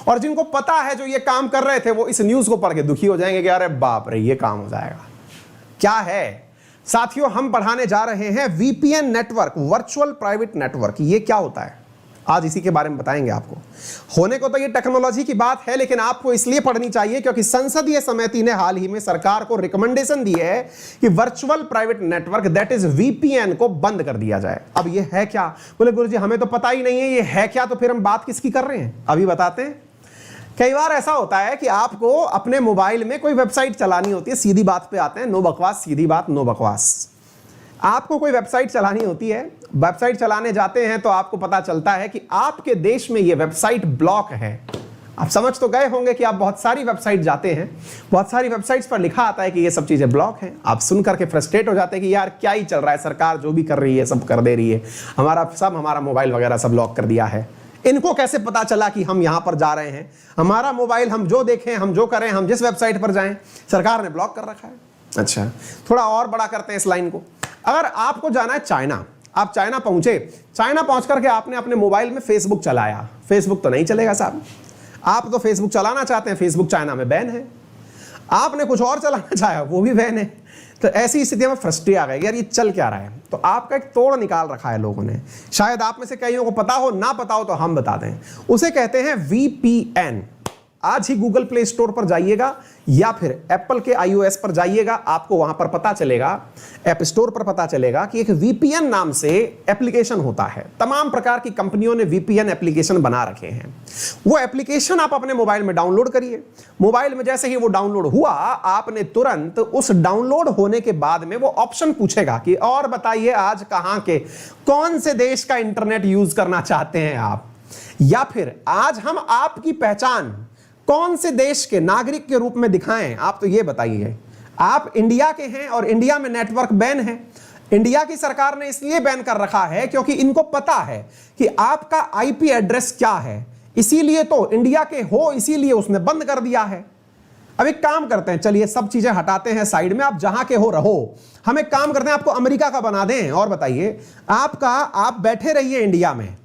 और जिनको पता है जो ये काम कर रहे थे वो इस न्यूज को पढ़ के दुखी हो जाएंगे कि अरे बाप रे ये काम हो जाएगा। क्या है साथियों, हम पढ़ाने जा रहे हैं VPN network, virtual private network. ये क्या होता है आज इसी के बारे में बताएंगे आपको। होने को तो ये टेक्नोलॉजी की बात है, लेकिन आपको इसलिए पढ़नी चाहिए क्योंकि संसदीय समिति ने हाल ही में सरकार को रिकमेंडेशन दी है कि virtual private network that is VPN को बंद कर दिया जाए। अब ये है क्या? बोले गुरुजी हमें तो पता ही नहीं है ये है क्या, तो फिर हम बात किसकी कर रहे हैं अभी बताते हैं। कई बार ऐसा होता है कि आपको अपने मोबाइल में कोई वेबसाइट चलानी होती है, सीधी बात पे आते हैं, नो बकवास, सीधी बात, नो बकवास। आपको कोई वेबसाइट चलानी होती है, वेबसाइट चलाने जाते हैं तो आपको पता चलता है कि आपके देश में ये वेबसाइट ब्लॉक है। आप समझ तो गए होंगे कि आप बहुत सारी वेबसाइट जाते हैं, बहुत सारी वेबसाइट्स पर लिखा आता है कि ये सब चीजें ब्लॉक हैं। आप सुन करके फ्रस्ट्रेट हो जाते हैं कि यार क्या ही चल रहा है, सरकार जो भी कर रही है सब कर दे रही है, हमारा मोबाइल वगैरह सब लॉक कर दिया है। इनको कैसे पता चला कि हम यहां पर जा रहे हैं? हमारा मोबाइल हम जो देखें, हम जो करें, हम जिस वेबसाइट पर जाएं, सरकार ने ब्लॉक कर रखा है। अच्छा, थोड़ा और बड़ा करते हैं इस लाइन को। अगर आपको जाना है चाइना, आप चाइना पहुंचे, चाइना पहुंच करके आपने अपने मोबाइल में फेसबुक चलाया, फेसबुक तो नहीं चलेगा साहब। आप तो फेसबुक चलाना चाहते हैं, फेसबुक चाइना में बैन है। आपने कुछ और चलाना चाहा, वो भी बैन है। तो ऐसी स्थिति में फ्रस्ट्रेट आ गए यार ये चल क्या रहा है। तो आपका एक तोड़ निकाल रखा है लोगों ने, शायद आप में से कईयों को पता हो, ना पता हो तो हम बता दें। उसे कहते हैं वीपीएन। आज ही गूगल प्ले स्टोर पर जाइएगा या फिर एप्पल के iOS पर जाइएगा, आपको वहां पर पता चलेगा, ऐप स्टोर पर पता चलेगा कि एक वीपीएन नाम से एप्लीकेशन होता है। तमाम प्रकार की कंपनियों ने वीपीएन एप्लीकेशन बना रखे हैं। वो एप्लीकेशन आप अपने मोबाइल में डाउनलोड करिए। मोबाइल में जैसे ही वो डाउनलोड हुआ, आपने तुरंत उस डाउनलोड होने के बाद में वो ऑप्शन पूछेगा कि और बताइए आज कहां के कौन से देश का इंटरनेट यूज करना चाहते हैं आप, या फिर आज हम आपकी पहचान कौन से देश के नागरिक के रूप में दिखाएं, आप तो ये बताइए। आप इंडिया के हैं और इंडिया में नेटवर्क बैन है। इंडिया की सरकार ने इसलिए बैन कर रखा है क्योंकि इनको पता है कि आपका आईपी एड्रेस क्या है, इसीलिए तो इंडिया के हो, इसीलिए उसने बंद कर दिया है। अब एक काम करते हैं, चलिए सब चीजें हटाते हैं साइड में, आप जहां के हो रहो। हम एक काम करते हैं, आपको अमेरिका का बना दें और बताइए आप बैठे रहिए इंडिया में,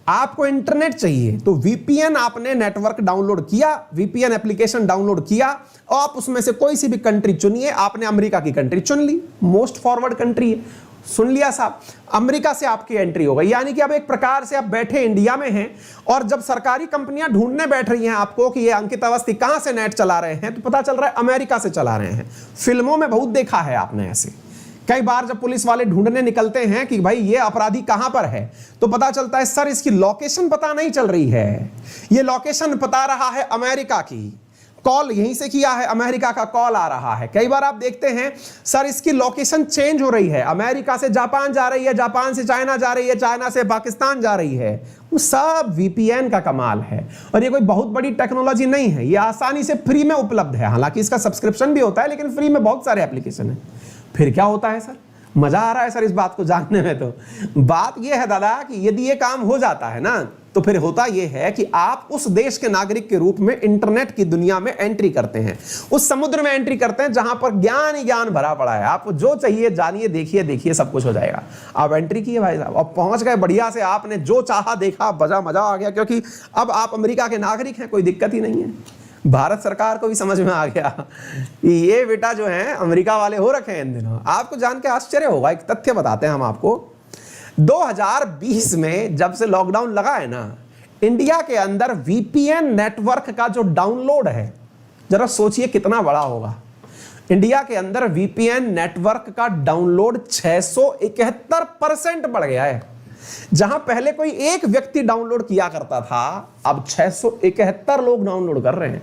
आपको इंटरनेट चाहिए तो वीपीएन आपने नेटवर्क डाउनलोड किया, वीपीएन एप्लीकेशन डाउनलोड किया, और आप उसमें से कोई सी भी कंट्री चुनिए। आपने अमेरिका की कंट्री चुन ली, मोस्ट फॉरवर्ड कंट्री है, सुन लिया साहब, अमेरिका से आपकी एंट्री हो गई। यानी कि अब एक प्रकार से आप बैठे इंडिया में हैं, और जब सरकारी कंपनियां ढूंढने बैठ रही हैं आपको कि ये अंकित अवस्थी कहां से नेट चला रहे हैं, तो पता चल रहा है अमेरिका से चला रहे हैं। फिल्मों में बहुत देखा है आपने ऐसे। कई बार जब पुलिस वाले ढूंढने निकलते हैं कि भाई ये अपराधी कहां पर है, तो पता चलता है सर इसकी लोकेशन पता नहीं चल रही है, ये लोकेशन बता रहा है अमेरिका की, कॉल यहीं से किया है, अमेरिका का कॉल आ रहा है। कई बार आप देखते हैं सर इसकी लोकेशन चेंज हो रही है, अमेरिका से जापान जा रही है, जापान से चाइना जा रही है, चाइना से पाकिस्तान जा रही है। वो सब वीपीएन का कमाल है, और ये कोई बहुत बड़ी टेक्नोलॉजी नहीं है, ये आसानी से फ्री में उपलब्ध है। हालांकि इसका सब्सक्रिप्शन भी होता है, लेकिन फ्री में बहुत सारे एप्लीकेशन है। फिर क्या होता है सर, मजा आ रहा है सर इस बात को जानने में। तो बात यह है दादा कि यदि ये काम हो जाता है ना, तो फिर होता यह है कि आप उस देश के नागरिक के रूप में इंटरनेट की दुनिया में एंट्री करते हैं, उस समुद्र में एंट्री करते हैं जहां पर ज्ञान ही ज्ञान भरा पड़ा है। आपको जो चाहिए जानिए, देखिए सब कुछ हो जाएगा। आप एंट्री किए भाई साहब, और पहुंच गए बढ़िया से, आपने जो चाहा देखा, मजा आ गया, क्योंकि अब आप अमेरिका के नागरिक हैं, कोई दिक्कत ही नहीं है। भारत सरकार को भी समझ में आ गया कि ये बेटा जो है अमेरिका वाले हो रखे हैं इन दिनों। आपको जान के आश्चर्य होगा, एक तथ्य बताते हैं हम आपको। 2020 में जब से लॉकडाउन लगा है ना, इंडिया के अंदर वीपीएन नेटवर्क का जो डाउनलोड है, जरा सोचिए कितना बड़ा होगा। इंडिया के अंदर वीपीएन नेटवर्क का डाउनलोड 671% बढ़ गया है। जहां पहले कोई एक व्यक्ति डाउनलोड किया करता था, अब 671 लोग डाउनलोड कर रहे हैं।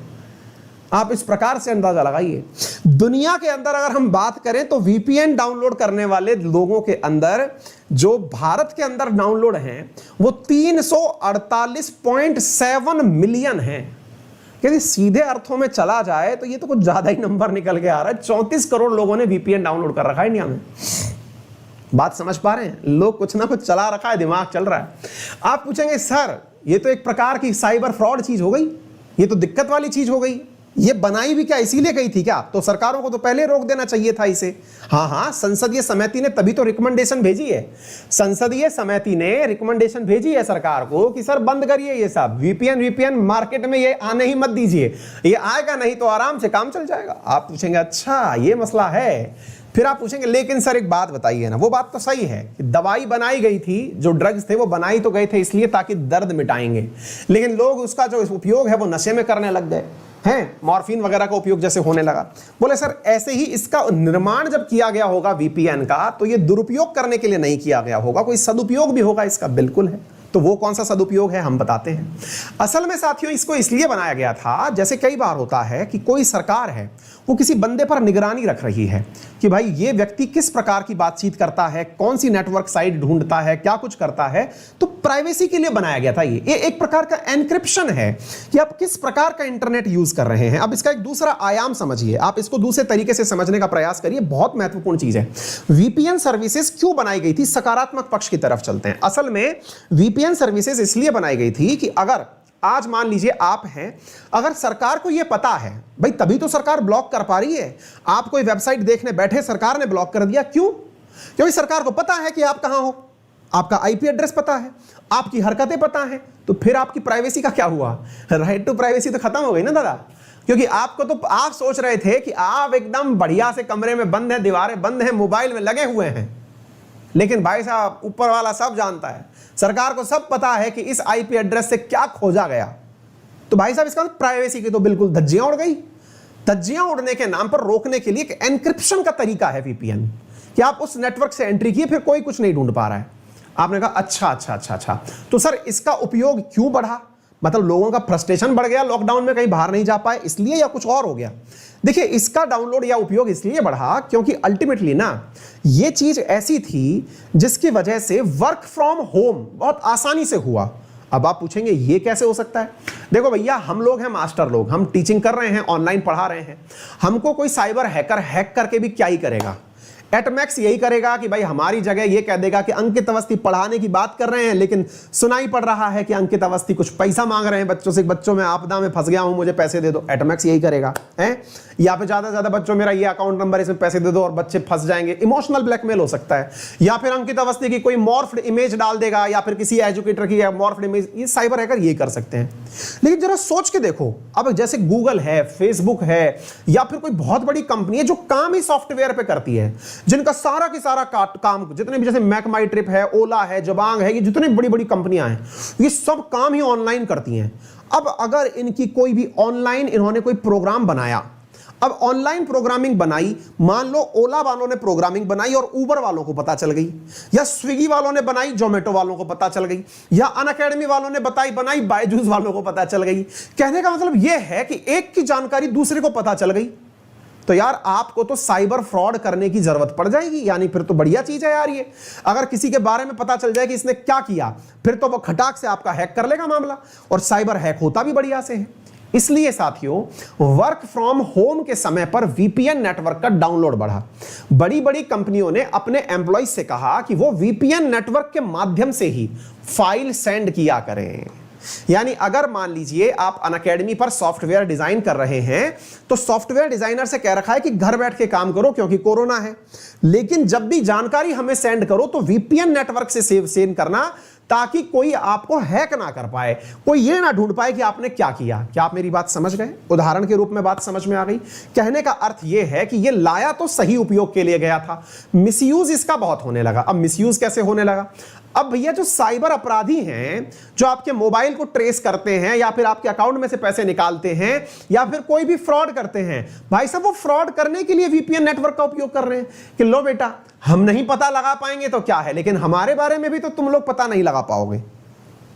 आप इस प्रकार से अंदाजा लगाइए। दुनिया के अंदर अगर हम बात करें तो वीपीएन डाउनलोड करने वाले लोगों के अंदर जो भारत के अंदर डाउनलोड हैं वो 348.7 मिलियन हैं। यदि सीधे अर्थों में चला जाए तो ये तो कुछ ज्यादा ही नंबर निकल के आ रहा है। 34 करोड़ लोगों ने वीपीएन डाउनलोड कर रखा है इंडिया में। बात समझ पा रहे हैं? लोग कुछ ना कुछ चला रखा है, दिमाग चल रहा है। आप पूछेंगे सर ये तो एक प्रकार की साइबर फ्रॉड चीज हो गई, ये तो दिक्कत वाली चीज हो गई। ये बनाई भी क्या इसीलिए गई थी क्या? तो सरकारों को तो पहले रोक देना चाहिए था इसे। हाँ, संसदीय समिति ने तभी तो रिकमेंडेशन भेजी है। संसदीय समिति ने रिकमेंडेशन भेजी है सरकार को कि सर बंद करिए ये सब वीपीएन मार्केट में ये आने ही मत दीजिए, ये आएगा नहीं तो आराम से काम चल जाएगा। आप पूछेंगे अच्छा ये मसला है, फिर आप पूछेंगे लेकिन सर एक बात बताइए ना। वो बात तो सही है कि दवाई बनाई गई थी, जो ड्रग्स थे वो बनाई तो गए थे इसलिए ताकि दर्द मिटाएंगे, लेकिन लोग उसका जो उपयोग है वो नशे में करने लग गए हैं, मॉर्फिन वगैरह का उपयोग जैसे होने लगा। बोले सर ऐसे ही इसका निर्माण जब किया गया होगा वीपीएन का, तो ये दुरुपयोग करने के लिए नहीं किया गया होगा, कोई सदुपयोग भी होगा इसका। बिल्कुल है। तो वो कौन सा सदुपयोग है हम बताते हैं। असल में साथियों इसको इसलिए बनाया गया था, जैसे कई बार होता है कि कोई सरकार है वो किसी बंदे पर निगरानी रख रही है कि भाई ये व्यक्ति किस प्रकार की बातचीत करता है, कौन सी नेटवर्क साइट ढूंढता है, क्या कुछ करता है। तो प्राइवेसी के लिए बनाया गया था ये एक प्रकार का एनक्रिप्शन है कि आप किस प्रकार का इंटरनेट यूज कर रहे हैं। अब इसका एक दूसरा आयाम समझिए, आप इसको दूसरे तरीके से समझने का प्रयास करिए, बहुत महत्वपूर्ण चीज है। वीपीएन सर्विसेज क्यों बनाई गई थी? सकारात्मक पक्ष की तरफ चलते हैं। असल में वीपीएन सर्विसेज इसलिए बनाई गई थी कि अगर आज मान लीजिए आप हैं, अगर सरकार को यह पता है, भाई तभी तो सरकार ब्लॉक कर पा रही है। आप कोई वेबसाइट देखने बैठे, सरकार ने ब्लॉक कर दिया, क्यों? क्योंकि सरकार को पता है कि आप कहां हो, आपका आईपी एड्रेस पता है, आपकी हरकतें पता है, तो फिर आपकी प्राइवेसी का क्या हुआ? राइट टू प्राइवेसी तो खत्म हो गई ना दादा। क्योंकि आपको तो आप सोच रहे थे कि आप एकदम बढ़िया से कमरे में बंद हैं, दीवारें बंद हैं, मोबाइल में लगे हुए हैं, लेकिन भाई साहब ऊपर वाला सब जानता है, सरकार को सब पता है कि इस आईपी एड्रेस से क्या खोजा गया। तो भाई साहब इसका प्राइवेसी की तो बिल्कुल धज्जियां उड़ गई। धज्जियां उड़ने के नाम पर रोकने के लिए एक एनक्रिप्शन का तरीका है वीपीएन, कि आप उस नेटवर्क से एंट्री किए, फिर कोई कुछ नहीं ढूंढ पा रहा है। आपने कहा अच्छा, तो सर इसका उपयोग क्यों बढ़ा? मतलब लोगों का फ्रस्ट्रेशन बढ़ गया, लॉकडाउन में कहीं बाहर नहीं जा पाए इसलिए, या कुछ और हो गया? देखिए इसका डाउनलोड या उपयोग इसलिए बढ़ा क्योंकि अल्टीमेटली ना ये चीज ऐसी थी जिसकी वजह से वर्क फ्रॉम होम बहुत आसानी से हुआ। अब आप पूछेंगे ये कैसे हो सकता है? देखो भैया हम लोग हैं मास्टर लोग, हम टीचिंग कर रहे हैं, ऑनलाइन पढ़ा रहे हैं, हमको कोई साइबर हैकर हैक करके भी क्या ही करेगा। एटमैक्स यही करेगा कि भाई हमारी जगह ये कह देगा कि अंकित अवस्थी पढ़ाने की बात कर रहे हैं, लेकिन सुनाई पड़ रहा है कि अंकित अवस्थी कुछ पैसा मांग रहे हैं बच्चों से, बच्चों में आपदा में फंस गया हूं, मुझे पैसे दे दो। एटमैक्स यही करेगा है, या फिर ज्यादा से ज्यादा बच्चों मेरा ये अकाउंट नंबर, इसमें पैसे दे दो, और बच्चे फंस जाएंगे। इमोशनल ब्लैकमेल हो सकता है, या फिर अंकित अवस्थी की कोई मॉर्फ्ड इमेज डाल देगा, या फिर किसी एजुकेटर की मॉर्फ्ड इमेज। ये साइबर हैकर ये कर सकते हैं। लेकिन जरा सोच के देखो, अब जैसे गूगल है, फेसबुक है, या फिर कोई बहुत बड़ी कंपनी है जो काम ही सॉफ्टवेयर पे करती है, जिनका सारा की सारा काम, जितने भी जैसे मैक माई ट्रिप है, ओला है, जबांग है, ये जितनी बड़ी बड़ी कंपनियां हैं, ये सब काम ही ऑनलाइन करती हैं। अब अगर इनकी कोई भी ऑनलाइन इन्होंने कोई प्रोग्राम बनाया, अब ऑनलाइन प्रोग्रामिंग बनाई, मान लो ओला वालों ने प्रोग्रामिंग बनाई और उबर वालों को पता चल गई, या स्विगी वालों ने बनाई, जोमेटो वालों को पता चल गई, या अनअकैडमी वालों ने बनाई, बायजूस वालों को पता चल गई। कहने का मतलब यह है कि एक की जानकारी दूसरे को पता चल गई, तो यार आपको तो साइबर फ्रॉड करने की जरूरत पड़ जाएगी। यानी फिर तो बढ़िया चीज है यार ये, अगर किसी के बारे में पता चल जाए कि इसने क्या किया, फिर तो वो खटाक से आपका हैक कर लेगा मामला, और साइबर हैक होता भी बढ़िया से है। इसलिए साथियों वर्क फ्रॉम होम के समय पर वीपीएन नेटवर्क का डाउनलोड बढ़ा। बड़ी बड़ी कंपनियों ने अपने एम्प्लॉय से कहा कि वो वीपीएन नेटवर्क के माध्यम से ही फाइल सेंड किया करें। यानी अगर मान लीजिए आप अनअकैडमी पर सॉफ्टवेयर डिजाइन कर रहे हैं, तो सॉफ्टवेयर डिजाइनर से कह रखा है कि घर बैठ के काम करो क्योंकि कोरोना है, लेकिन जब भी जानकारी हमें सेंड करो तो वीपीएन नेटवर्क से सेंड करना, ताकि कोई आपको हैक ना कर पाए, कोई ये ना ढूंढ पाए कि आपने क्या किया। क्या आप मेरी बात समझ गए? उदाहरण के रूप में बात समझ में आ गई? कहने का अर्थ यह है कि ये लाया तो सही उपयोग के लिए गया था, मिसयूज इसका बहुत होने लगा। अब मिसयूज कैसे होने लगा? अब भैया जो साइबर अपराधी हैं, जो आपके मोबाइल को ट्रेस करते हैं, या फिर आपके अकाउंट में से पैसे निकालते हैं, या फिर कोई भी फ्रॉड करते हैं, भाई साहब वो फ्रॉड करने के लिए वीपीएन नेटवर्क का उपयोग कर रहे हैं कि लो बेटा हम नहीं पता लगा पाएंगे तो क्या है, लेकिन हमारे बारे में भी तो तुम लोग पता नहीं लगा पाओगे।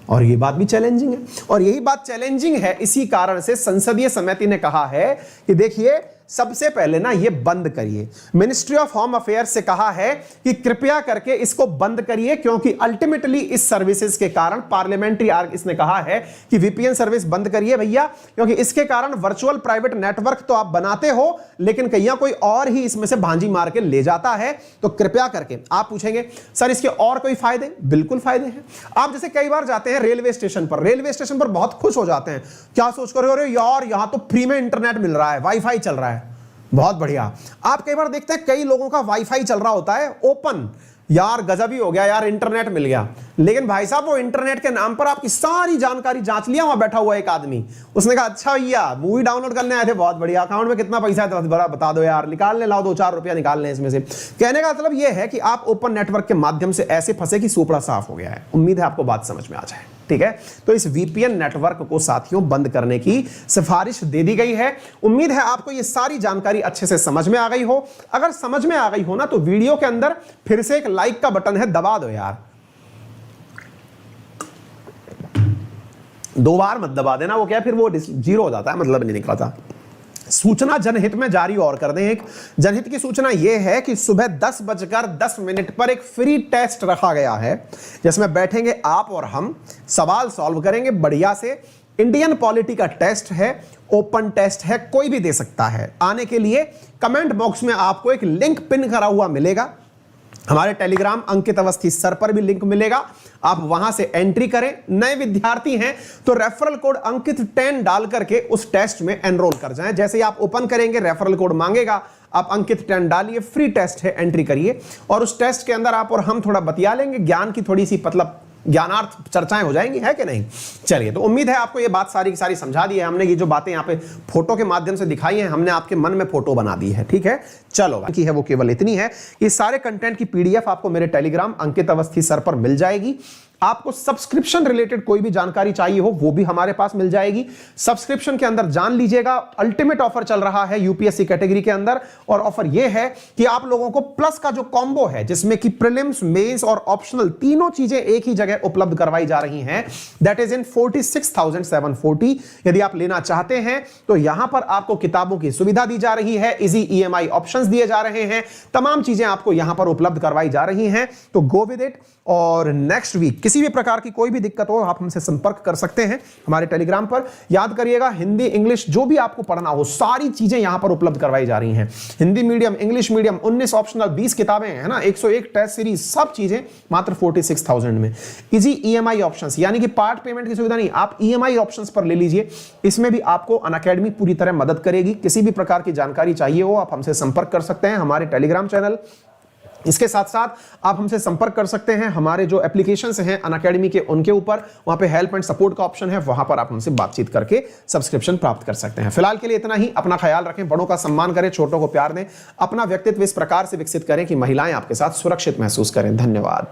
और ये बात भी चैलेंजिंग है, और यही बात चैलेंजिंग है। इसी कारण से संसदीय समिति ने कहा है कि देखिए सबसे पहले ना ये बंद करिए। मिनिस्ट्री ऑफ होम अफेयर्स से कहा है कि कृपया करके इसको बंद करिए, क्योंकि अल्टीमेटली इस सर्विसेज के कारण पार्लियामेंट्री आर्ग इसने कहा है कि वीपीएन सर्विस बंद करिए भैया, क्योंकि इसके कारण वर्चुअल प्राइवेट नेटवर्क तो आप बनाते हो लेकिन कहीं कोई और ही इसमें से भांजी मार के ले जाता है। तो कृपया करके, आप पूछेंगे सर इसके और कोई फायदे? बिल्कुल फायदे हैं। आप जैसे कई बार जाते हैं रेलवे स्टेशन पर बहुत खुश हो जाते हैं, क्या सोच कर रहे हो यार यहां तो फ्री में इंटरनेट मिल रहा है, वाईफाई चल रहा है, बहुत बढ़िया। आप कई बार देखते हैं कई लोगों का वाईफाई चल रहा होता है ओपन, यार गजब ही हो गया यार, इंटरनेट मिल गया। लेकिन भाई साहब वो इंटरनेट के नाम पर आपकी सारी जानकारी जांच लिया, वहां बैठा हुआ एक आदमी, उसने कहा अच्छा भैया मूवी डाउनलोड करने आए थे, बहुत बढ़िया, अकाउंट में कितना पैसा है तो बता दो यार, निकाल ले, लाओ 2-4 रुपया निकाल लें इसमें से। कहने का मतलब यह है कि आप ओपन नेटवर्क के माध्यम से ऐसे फंसे कि सूपड़ा साफ हो गया है। उम्मीद है आपको बात समझ में आ जाए, ठीक है। तो इस वीपीएन नेटवर्क को साथियों बंद करने की सिफारिश दे दी गई है। उम्मीद है आपको ये सारी जानकारी अच्छे से समझ में आ गई हो। अगर समझ में आ गई हो ना तो वीडियो के अंदर फिर से एक लाइक का बटन है, दबा दो यार, 2 बार मत दबा देना, वो क्या फिर वो 0 हो जाता है, मतलब नहीं निकलता। सूचना जनहित में जारी और कर दें। एक जनहित की सूचना यह है कि सुबह 10:10 पर एक फ्री टेस्ट रखा गया है, जिसमें बैठेंगे आप और हम, सवाल सॉल्व करेंगे बढ़िया से। इंडियन पॉलिटी का टेस्ट है, ओपन टेस्ट है, कोई भी दे सकता है। आने के लिए कमेंट बॉक्स में आपको एक लिंक पिन करा हुआ मिलेगा, हमारे टेलीग्राम अंकित अवस्थी सर पर भी लिंक मिलेगा, आप वहां से एंट्री करें। नए विद्यार्थी हैं तो रेफरल कोड अंकित 10 डाल करके उस टेस्ट में एनरोल कर जाएं। जैसे ही आप ओपन करेंगे रेफरल कोड मांगेगा, आप अंकित 10 डालिए, फ्री टेस्ट है, एंट्री करिए, और उस टेस्ट के अंदर आप और हम थोड़ा बतिया लेंगे, ज्ञान की थोड़ी सी मतलब ज्ञानार्थ चर्चाएं हो जाएंगी, है कि नहीं। चलिए, तो उम्मीद है आपको ये बात सारी की सारी समझा दी है हमने। ये जो बातें यहाँ पे फोटो के माध्यम से दिखाई हैं, हमने आपके मन में फोटो बना दी है, ठीक है। चलो की है वो केवल इतनी है, ये सारे कंटेंट की पीडीएफ आपको मेरे टेलीग्राम अंकित अवस्थी सर पर मिल जाएगी। आपको सब्सक्रिप्शन रिलेटेड कोई भी जानकारी चाहिए हो वो भी हमारे पास मिल जाएगी। सब्सक्रिप्शन के अंदर जान लीजिएगा, अल्टीमेट ऑफर चल रहा है यूपीएससी कैटेगरी के अंदर, और ऑफर यह है कि आप लोगों को प्लस का जो कॉम्बो है, जिसमें कि प्रीलिम्स, मेंस और ऑप्शनल तीनों चीजें एक ही जगह उपलब्ध करवाई जा रही हैं, दैट इज इन 46,740। यदि आप लेना चाहते हैं तो यहां पर आपको किताबों की सुविधा दी जा रही है, इजी ईएमआई ऑप्शंस दिए जा रहे हैं, तमाम चीजें आपको यहां पर उपलब्ध करवाई जा रही हैं। तो गो विद इट। और नेक्स्ट वीक किसी भी प्रकार की कोई भी दिक्कत हो आप हमसे संपर्क कर सकते हैं हमारे टेलीग्राम पर। याद करिएगा, हिंदी इंग्लिश जो भी आपको पढ़ना हो सारी चीजें यहां पर उपलब्ध करवाई जा रही हैं। Hindi medium, English medium, 19 optional, 20 किताबें है ना, 101 टेस्ट सीरीज, सब चीजें मात्र 46,000 में। इजी ईएमआई ऑप्शंस, यानी कि पार्ट पेमेंट की सुविधा नहीं, आप ईएमआई ऑप्शंस पर ले लीजिए। इसमें भी आपको अनअकैडमी पूरी तरह मदद करेगी। किसी भी प्रकार की जानकारी चाहिए हो आप हमसे संपर्क कर सकते हैं, हमारे टेलीग्राम चैनल। इसके साथ साथ आप हमसे संपर्क कर सकते हैं हमारे जो एप्लीकेशंस हैं अनअकैडमी के, उनके ऊपर, वहां पे हेल्प एंड सपोर्ट का ऑप्शन है, वहां पर आप हमसे बातचीत करके सब्सक्रिप्शन प्राप्त कर सकते हैं। फिलहाल के लिए इतना ही। अपना ख्याल रखें, बड़ों का सम्मान करें, छोटों को प्यार दें, अपना व्यक्तित्व इस प्रकार से विकसित करें कि महिलाएं आपके साथ सुरक्षित महसूस करें। धन्यवाद।